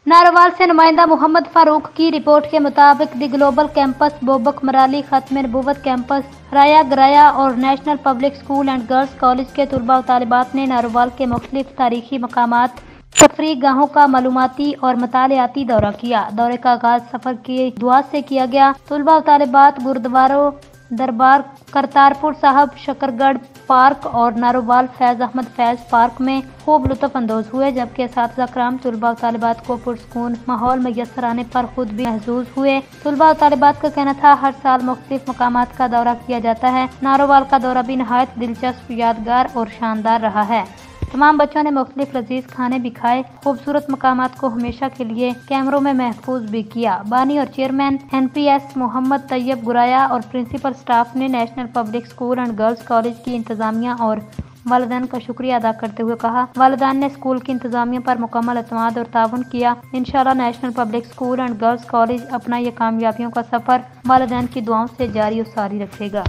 नारोवाल से नुमाइंदा मोहम्मद फारूक की रिपोर्ट के मुताबिक दी ग्लोबल कैंपस, बोबक मराली, खत्म नबूवत कैंपस, राया गराया और national public school and girls college के तुलबा और तालिबात ने नारोवाल के मुख्तलिफ तारीखी मकामात, तफरीह गाहों का मालूमाती और मतालियाती दौरा किया। दौरे का आगाज सफर की दुआ से किया गया। तुलबा और तालिबात गुरुद्वारों दरबार, करतारपुर साहब, शकरगढ़ पार्क और नारोवाल फैज अहमद फैज पार्क में खूब लुत्फ अंदोज हुए, जबकि असातिज़ा कराम तुलबा और तालिबात को पुरसकून माहौल मैसर आने पर खुद भी महसूस हुए। तुलबा और तालिबात का कहना था हर साल मुख्तलिफ मकामात का दौरा किया जाता है। नारोवाल का दौरा भी नहायत दिलचस्प, यादगार और शानदार रहा है। तमाम बच्चों ने मुख्तलिफ लजीज खाने भी खाए, खूबसूरत मकामात को हमेशा के लिए कैमरों में महफूज भी किया। बानी और चेयरमैन NPS मोहम्मद तैयब गुराया और प्रिंसिपल स्टाफ ने national public school and girls college की इंतजामिया और वालिदैन का शुक्रिया अदा करते हुए कहा, वालिदैन ने स्कूल की इंतजामिया पर मुकम्मल एतमाद और ताउन किया। इंशाअल्लाह national public school and girls college अपना ये कामयाबियों का सफर वालिदैन की दुआओं से जारी और सारी रखेगा।